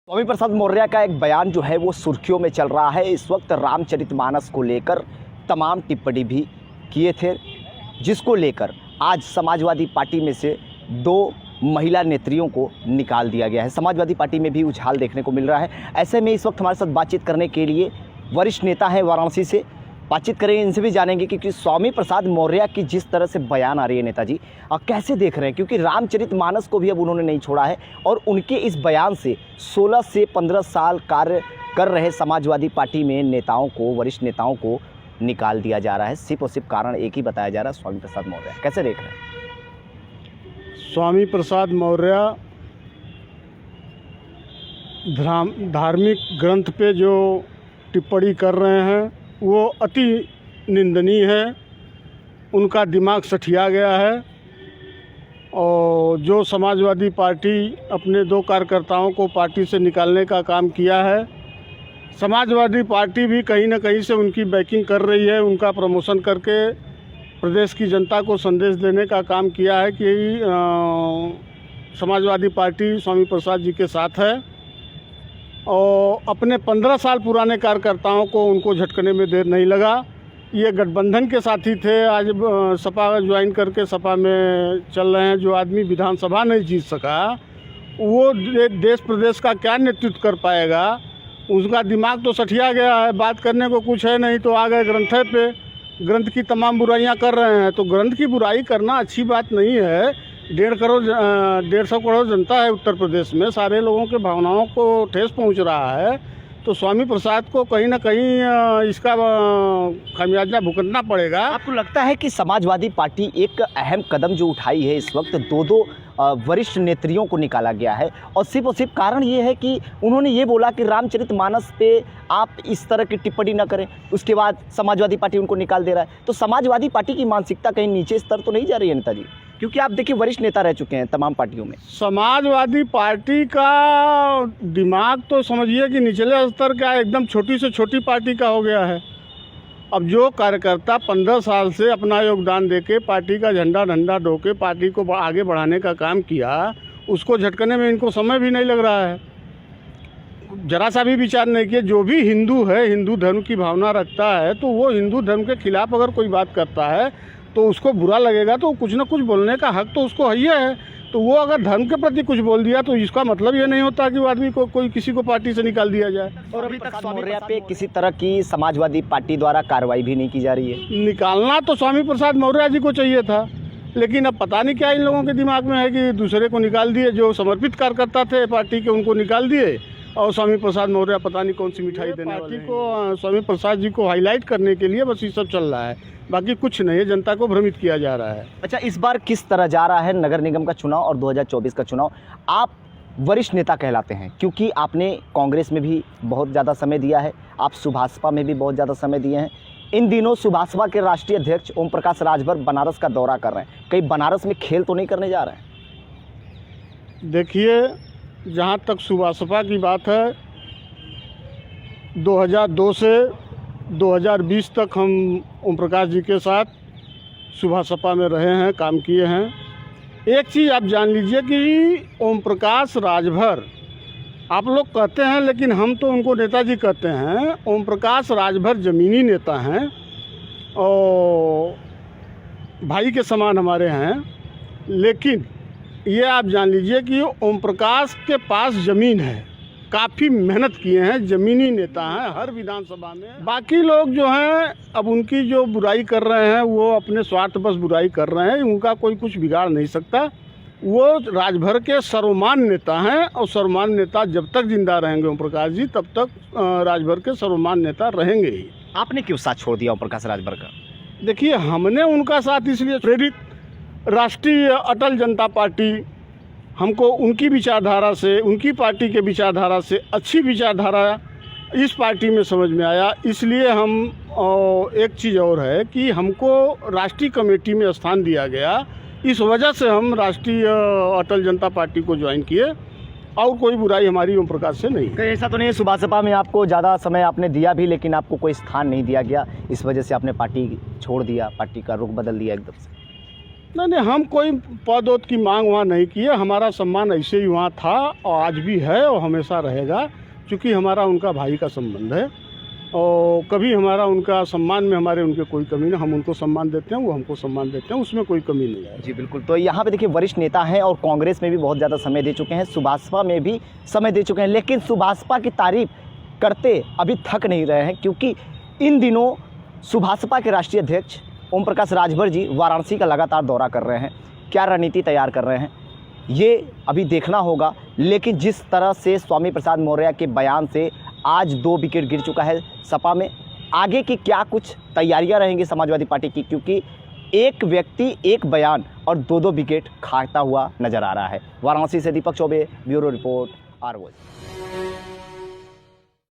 स्वामी प्रसाद मौर्य का एक बयान जो है वो सुर्खियों में चल रहा है। इस वक्त रामचरितमानस को लेकर तमाम टिप्पणी भी किए थे, जिसको लेकर आज समाजवादी पार्टी में से 2 महिला नेत्रियों को निकाल दिया गया है। समाजवादी पार्टी में भी उछाल देखने को मिल रहा है। ऐसे में इस वक्त हमारे साथ बातचीत करने के लिए वरिष्ठ नेता हैं वाराणसी से, बातचीत करेंगे, इनसे भी जानेंगे कि स्वामी प्रसाद मौर्य की जिस तरह से बयान आ रही है नेताजी कैसे देख रहे हैं, क्योंकि रामचरितमानस को भी अब उन्होंने नहीं छोड़ा है और उनके इस बयान से 16 से 15 साल कार्य कर रहे समाजवादी पार्टी में नेताओं को, वरिष्ठ नेताओं को निकाल दिया जा रहा है। सिर्फ और सिर्फ कारण एक ही बताया जा रहा है, स्वामी प्रसाद मौर्य। कैसे देख रहे हैं? स्वामी प्रसाद मौर्य धार्मिक ग्रंथ पे जो टिप्पणी कर रहे हैं वो अति निंदनीय है। उनका दिमाग सठिया गया है और जो समाजवादी पार्टी अपने 2 कार्यकर्ताओं को पार्टी से निकालने का काम किया है, समाजवादी पार्टी भी कहीं ना कहीं से उनकी बैकिंग कर रही है। उनका प्रमोशन करके प्रदेश की जनता को संदेश देने का काम किया है कि समाजवादी पार्टी स्वामी प्रसाद जी के साथ है और अपने 15 साल पुराने कार्यकर्ताओं को उनको झटकने में देर नहीं लगा। ये गठबंधन के साथी थे, आज सपा ज्वाइन करके सपा में चल रहे हैं। जो आदमी विधानसभा नहीं जीत सका वो देश प्रदेश का क्या नेतृत्व कर पाएगा? उसका दिमाग तो सठिया गया है, बात करने को कुछ है नहीं तो आ गए ग्रंथ पे, ग्रंथ की तमाम बुराइयां कर रहे हैं। तो ग्रंथ की बुराई करना अच्छी बात नहीं है। 150 करोड़ जनता है उत्तर प्रदेश में, सारे लोगों के भावनाओं को ठेस पहुंच रहा है। तो स्वामी प्रसाद को कहीं ना कहीं इसका खामियाजा भुगतना पड़ेगा। आपको लगता है कि समाजवादी पार्टी एक अहम कदम जो उठाई है, इस वक्त 2 वरिष्ठ नेत्रियों को निकाला गया है और सिर्फ कारण ये है कि उन्होंने ये बोला कि रामचरितमानस पे आप इस तरह की टिप्पणी न करें, उसके बाद समाजवादी पार्टी उनको निकाल दे रहा है। तो समाजवादी पार्टी की मानसिकता कहीं नीचे स्तर तो नहीं जा रही है नेताजी? क्योंकि आप देखिए वरिष्ठ नेता रह चुके हैं तमाम पार्टियों में। समाजवादी पार्टी का दिमाग तो समझिए कि निचले स्तर का एकदम छोटी से छोटी पार्टी का हो गया है। अब जो कार्यकर्ता 15 साल से अपना योगदान देके पार्टी का झंडा डंडा ढोके पार्टी को आगे बढ़ाने का काम किया, उसको झटकने में इनको समय भी नहीं लग रहा है। जरा सा भी विचार नहीं किया। जो भी हिंदू है, हिंदू धर्म की भावना रखता है, तो वो हिंदू धर्म के खिलाफ अगर कोई बात करता है तो उसको बुरा लगेगा, तो कुछ ना कुछ बोलने का हक तो उसको ही है। तो वो अगर धर्म के प्रति कुछ बोल दिया तो इसका मतलब ये नहीं होता कि वो आदमी को कोई किसी को पार्टी से निकाल दिया जाए। और अभी तक मौर्य पे किसी तरह की समाजवादी पार्टी द्वारा कार्रवाई भी नहीं की जा रही है। निकालना तो स्वामी प्रसाद मौर्य जी को चाहिए था, लेकिन अब पता नहीं क्या इन लोगों के दिमाग में है कि दूसरे को निकाल दिए। जो समर्पित कार्यकर्ता थे पार्टी के उनको निकाल दिए और स्वामी प्रसाद मौर्य पता नहीं कौन सी मिठाई देने वाले हैं। को स्वामी प्रसाद जी को हाईलाइट करने के लिए बस ये सब चल रहा है, बाकी कुछ नहीं है। जनता को भ्रमित किया जा रहा है। अच्छा, इस बार किस तरह जा रहा है नगर निगम का चुनाव और 2024 का चुनाव? आप वरिष्ठ नेता कहलाते हैं क्योंकि आपने कांग्रेस में भी बहुत ज़्यादा समय दिया है, आप सुभाषपा में भी बहुत ज़्यादा समय दिए हैं। इन दिनों सुभाषपा के राष्ट्रीय अध्यक्ष ओम प्रकाश राजभर बनारस का दौरा कर रहे हैं। कहीं बनारस में खेल तो नहीं करने जा रहे हैं? देखिए, जहाँ तक सुभाषपा की बात है, 2002 से 2020 तक हम ओम प्रकाश जी के साथ सुभाषपा में रहे हैं, काम किए हैं। एक चीज़ आप जान लीजिए कि ओम प्रकाश राजभर आप लोग कहते हैं, लेकिन हम तो उनको नेताजी कहते हैं। ओम प्रकाश राजभर ज़मीनी नेता हैं और भाई के समान हमारे हैं। लेकिन ये आप जान लीजिए कि ओम प्रकाश के पास ज़मीन है, काफ़ी मेहनत किए हैं, ज़मीनी नेता हैं हर विधानसभा में। बाकी लोग जो हैं अब उनकी जो बुराई कर रहे हैं वो अपने स्वार्थ बस बुराई कर रहे हैं, उनका कोई कुछ बिगाड़ नहीं सकता। वो राजभर के सर्वमान्य नेता हैं और सर्वमान्य नेता जब तक जिंदा रहेंगे ओम प्रकाश जी, तब तक राजभर के सर्वमान्य नेता रहेंगे ही। आपने क्यों साथ छोड़ दिया ओम प्रकाश राजभर का? देखिए, हमने उनका साथ इसलिए प्रेरित, राष्ट्रीय अटल जनता पार्टी हमको उनकी विचारधारा से, उनकी पार्टी के विचारधारा से अच्छी विचारधारा इस पार्टी में समझ में आया। इसलिए हम एक चीज़ और है कि हमको राष्ट्रीय कमेटी में स्थान दिया गया, इस वजह से हम राष्ट्रीय अटल जनता पार्टी को ज्वाइन किए और कोई बुराई हमारी ओम प्रकाश से नहीं। ऐसा तो नहीं है सुभाषपा में आपको ज़्यादा समय आपने दिया भी, लेकिन आपको कोई स्थान नहीं दिया गया, इस वजह से आपने पार्टी छोड़ दिया, पार्टी का रुख बदल दिया एकदम से? नहीं, हम कोई पद वद की मांग वहाँ नहीं की है। हमारा सम्मान ऐसे ही वहाँ था और आज भी है और हमेशा रहेगा, क्योंकि हमारा उनका भाई का संबंध है और कभी हमारा उनका सम्मान में हमारे उनके कोई कमी नहीं। हम उनको सम्मान देते हैं, वो हमको सम्मान देते हैं, उसमें कोई कमी नहीं है। जी बिल्कुल। तो यहाँ पे देखिए वरिष्ठ नेता हैं और कांग्रेस में भी बहुत ज़्यादा समय दे चुके हैं, सुभाषपा में भी समय दे चुके हैं, लेकिन सुभाषपा की तारीफ करते अभी थक नहीं रहे हैं, क्योंकि इन दिनों सुभाषपा के राष्ट्रीय अध्यक्ष ओम प्रकाश राजभर जी वाराणसी का लगातार दौरा कर रहे हैं। क्या रणनीति तैयार कर रहे हैं ये अभी देखना होगा, लेकिन जिस तरह से स्वामी प्रसाद मौर्य के बयान से आज 2 विकेट गिर चुका है सपा में, आगे की क्या कुछ तैयारियां रहेंगी समाजवादी पार्टी की, क्योंकि एक व्यक्ति एक बयान और 2-2 विकेट खाता हुआ नजर आ रहा है। वाराणसी से दीपक चौबे, ब्यूरो रिपोर्ट, आरओ।